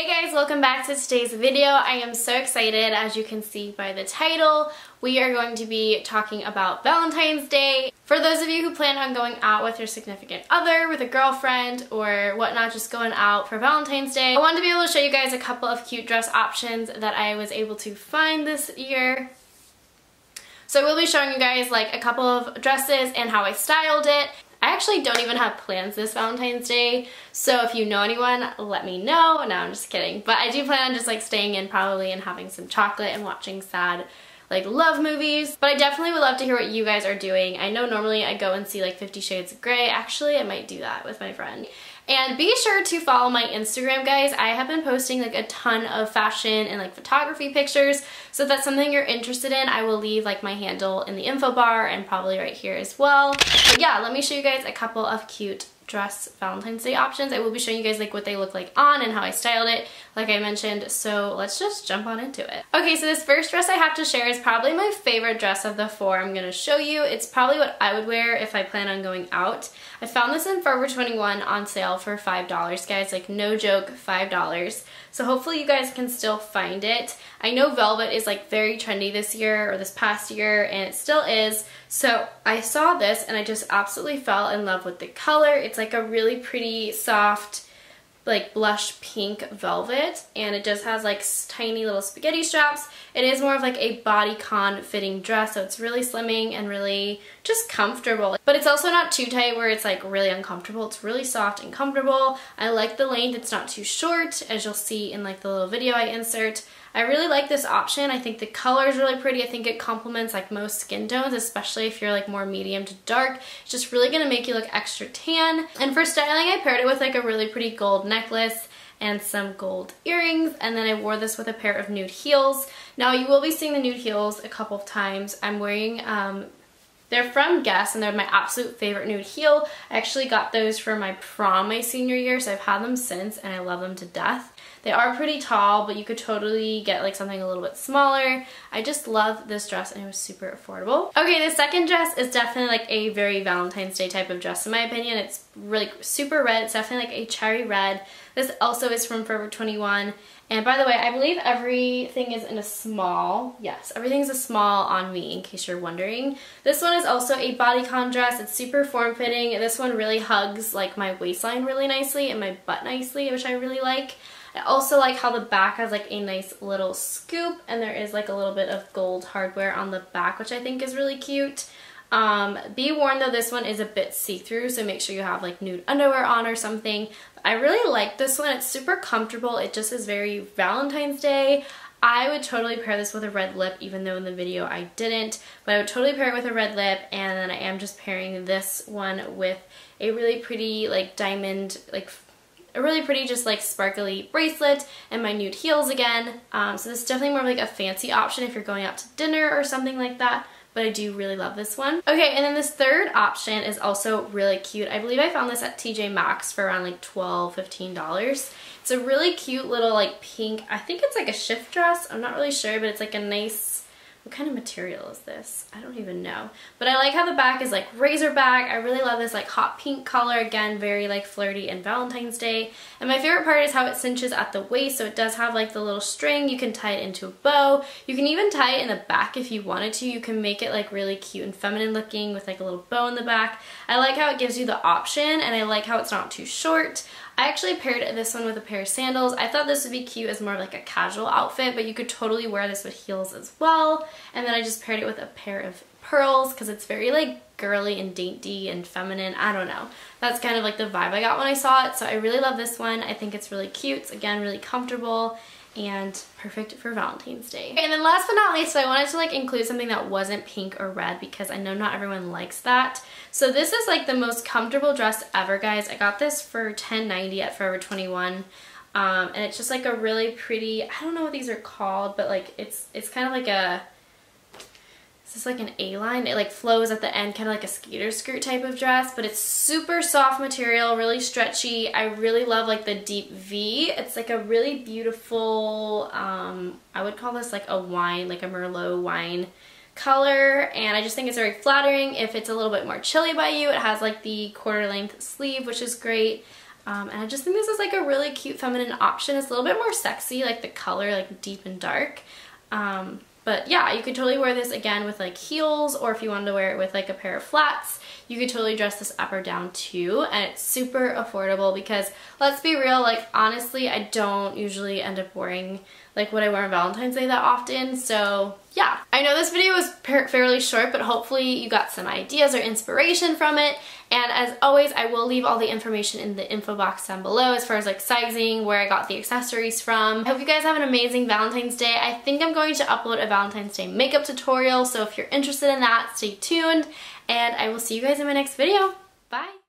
Hey guys, welcome back to today's video. I am so excited, as you can see by the title. We are going to be talking about Valentine's Day. For those of you who plan on going out with your significant other, with a girlfriend, or whatnot, just going out for Valentine's Day, I wanted to be able to show you guys a couple of cute dress options that I was able to find this year. So I will be showing you guys like a couple of dresses and how I styled it. I actually don't even have plans this Valentine's Day, so if you know anyone, let me know. No, I'm just kidding. But I do plan on just like staying in probably and having some chocolate and watching sad like love movies. But I definitely would love to hear what you guys are doing. I know normally I go and see like 50 Shades of Grey. Actually, I might do that with my friend. And be sure to follow my Instagram, guys. I have been posting like a ton of fashion and like photography pictures. So if that's something you're interested in, I will leave like my handle in the info bar and probably right here as well. But yeah, let me show you guys a couple of cute dress Valentine's Day options. I will be showing you guys like what they look like on and how I styled it, like I mentioned. So let's just jump on into it. Okay, so this first dress I have to share is probably my favorite dress of the four I'm gonna show you. It's probably what I would wear if I plan on going out. I found this in Forever 21 on sale for $5, guys, like no joke, $5. So hopefully you guys can still find it. I know velvet is like very trendy this year or this past year, and it still is. So I saw this and I just absolutely fell in love with the color. It's like a really pretty soft like blush pink velvet, and it just has like tiny little spaghetti straps. It is more of like a bodycon fitting dress, so it's really slimming and really just comfortable. But it's also not too tight where it's like really uncomfortable. It's really soft and comfortable. I like the length. It's not too short, as you'll see in like the little video I insert. I really like this option. I think the color is really pretty. I think it complements like most skin tones, especially if you're like more medium to dark. It's just really gonna make you look extra tan. And for styling, I paired it with like a really pretty gold necklace and some gold earrings, and then I wore this with a pair of nude heels. Now you will be seeing the nude heels a couple of times. I'm wearing they're from Guess, and they're my absolute favorite nude heel. I actually got those for my prom my senior year, so I've had them since and I love them to death. They are pretty tall, but you could totally get like something a little bit smaller. I just love this dress and it was super affordable. Okay, the second dress is definitely like a very Valentine's Day type of dress in my opinion. It's really super red. It's definitely like a cherry red. This also is from Forever 21. And by the way, I believe everything is in a small. Yes, everything's a small on me, in case you're wondering. This one is also a bodycon dress. It's super form-fitting. This one really hugs like my waistline really nicely and my butt nicely, which I really like. I also like how the back has like a nice little scoop, and there is like a little bit of gold hardware on the back, which I think is really cute. Be warned though, this one is a bit see-through, so make sure you have like nude underwear on or something. I really like this one. It's super comfortable. It just is very Valentine's Day. I would totally pair this with a red lip, even though in the video I didn't, but I would totally pair it with a red lip, and then I am just pairing this one with a really pretty like diamond, like a really pretty just like sparkly bracelet and my nude heels again. So this is definitely more of like a fancy option if you're going out to dinner or something like that, but I do really love this one. Okay, and then this third option is also really cute. I believe I found this at TJ Maxx for around like $12, $15. It's a really cute little like pink, I think it's like a shift dress. I'm not really sure, but it's like a nice, what kind of material is this? I don't even know. But I like how the back is like razor back. I really love this like hot pink color. Again, very like flirty and Valentine's Day. And my favorite part is how it cinches at the waist. So it does have like the little string. You can tie it into a bow. You can even tie it in the back if you wanted to. You can make it like really cute and feminine looking with like a little bow in the back. I like how it gives you the option, and I like how it's not too short. I actually paired this one with a pair of sandals. I thought this would be cute as more of like a casual outfit, but you could totally wear this with heels as well. And then I just paired it with a pair of pearls because it's very like girly and dainty and feminine. I don't know. That's kind of like the vibe I got when I saw it. So I really love this one. I think it's really cute. It's again really comfortable and perfect for Valentine's Day. Okay, and then last but not least, so I wanted to like include something that wasn't pink or red because I know not everyone likes that. So this is like the most comfortable dress ever, guys. I got this for $10.90 at Forever 21. And it's just like a really pretty, I don't know what these are called, but like it's kind of like a, this is like an A-line. It like flows at the end, kind of like a skater skirt type of dress, but it's super soft material, really stretchy. I really love like the deep V. It's like a really beautiful, I would call this like a wine, like a Merlot wine color, and I just think it's very flattering. If it's a little bit more chilly by you, it has like the quarter length sleeve, which is great. And I just think this is like a really cute feminine option. It's a little bit more sexy, like the color, like deep and dark. But yeah, you could totally wear this again with like heels, or if you wanted to wear it with like a pair of flats, you could totally dress this up or down too. And it's super affordable because, let's be real, like honestly, I don't usually end up wearing like what I wear on Valentine's Day that often. So yeah, I know this video was fairly short, but hopefully you got some ideas or inspiration from it. And as always, I will leave all the information in the info box down below as far as like sizing, where I got the accessories from. I hope you guys have an amazing Valentine's Day. I think I'm going to upload a Valentine's Day makeup tutorial, so if you're interested in that, stay tuned, and I will see you guys in my next video. Bye!